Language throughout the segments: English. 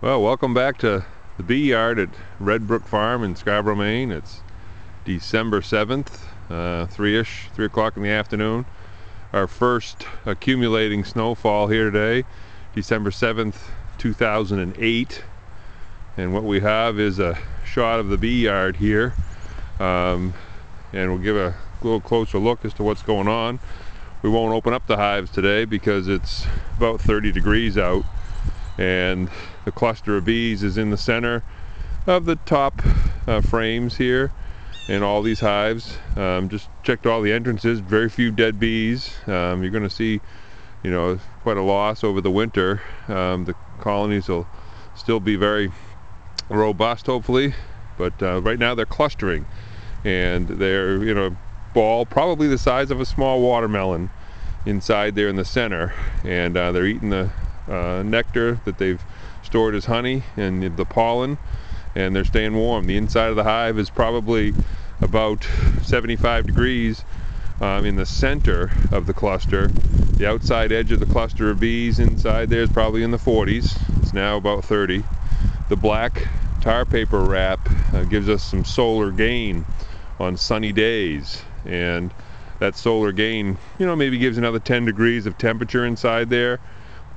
Well, welcome back to the bee yard at Red Brook Farm in Scarborough, Maine. It's December 7th, 3 o'clock in the afternoon. Our first accumulating snowfall here today, December 7th, 2008. And what we have is a shot of the bee yard here. And we'll give a little closer look as to what's going on. We won't open up the hives today because it's about 30 degrees out. And the cluster of bees is in the center of the top frames here in all these hives. Just checked all the entrances, very few dead bees. You're going to see, quite a loss over the winter. The colonies will still be very robust, hopefully, but right now they're clustering, and they're in a ball probably the size of a small watermelon inside there in the center, and they're eating the nectar that they've stored as honey and the pollen, and they're staying warm. The inside of the hive is probably about 75 degrees in the center of the cluster. The outside edge of the cluster of bees inside there is probably in the 40s. It's now about 30. The black tar paper wrap gives us some solar gain on sunny days, and that solar gain maybe gives another 10 degrees of temperature inside there.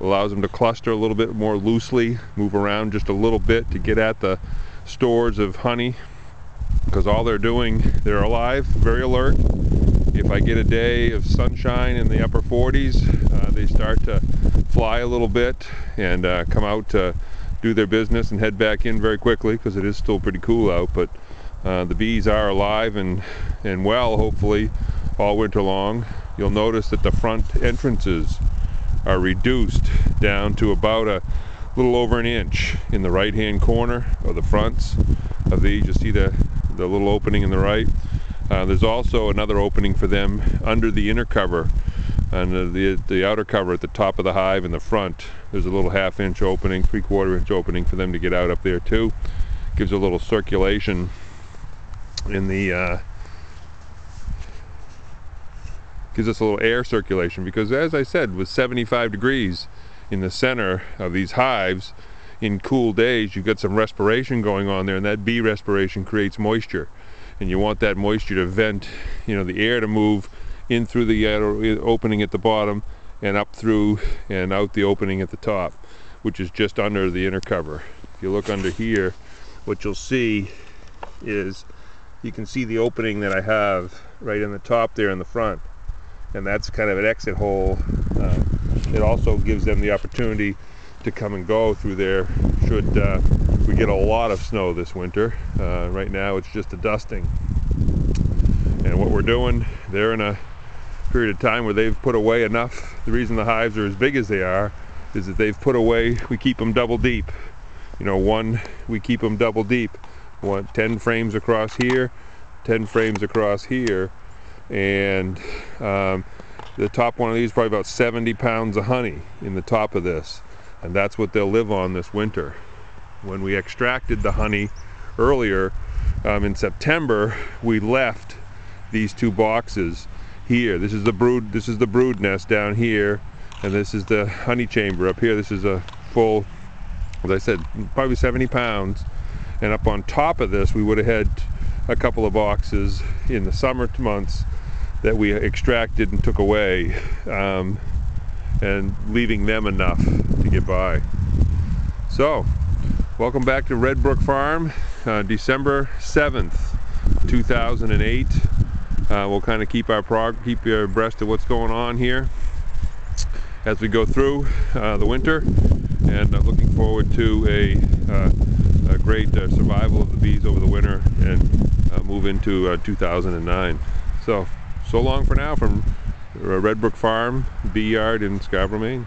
Allows them to cluster a little bit more loosely, move around just a little bit to get at the stores of honey, because all they're doing, they're alive, very alert. If I get a day of sunshine in the upper 40s, they start to fly a little bit and come out to do their business and head back in very quickly, because it is still pretty cool out. But the bees are alive and well, hopefully, all winter long. You'll notice that the front entrances are reduced down to about a little over an inch in the right hand corner of the fronts of these. You see the little opening in the right. There's also another opening for them under the inner cover, and the outer cover at the top of the hive in the front. There's a little half-inch opening, 3/4 inch opening for them to get out up there too. Gives a little circulation in the gives us a little air circulation, because as I said, with 75 degrees in the center of these hives in cool days, you've got some respiration going on there, and that bee respiration creates moisture, and you want that moisture to vent, the air to move in through the opening at the bottom and up through and out the opening at the top, which is just under the inner cover. If you look under here, what you'll see is you can see the opening that I have right in the top there in the front, and that's kind of an exit hole. It also gives them the opportunity to come and go through there should we get a lot of snow this winter. Right now it's just a dusting, and what we're doing, they're in a period of time where they've put away enough. The reason the hives are as big as they are is that they've put away, we keep them double deep. We keep them double deep. 10 frames across here, 10 frames across here, and the top one of these is probably about 70 pounds of honey in the top of this, and that's what they'll live on this winter. When we extracted the honey earlier in September, we left these two boxes here. This is the brood nest down here, and this is the honey chamber up here. This is a full, as I said, probably 70 pounds, and up on top of this we would have had a couple of boxes in the summer months that we extracted and took away, and leaving them enough to get by. So, welcome back to Red Brook Farm, December 7th, 2008. We'll kind of keep you abreast of what's going on here as we go through the winter, and looking forward to a great survival of the bees over the winter and move into 2009. So long for now from Red Brook Farm, Bee Yard in Scarborough, Maine.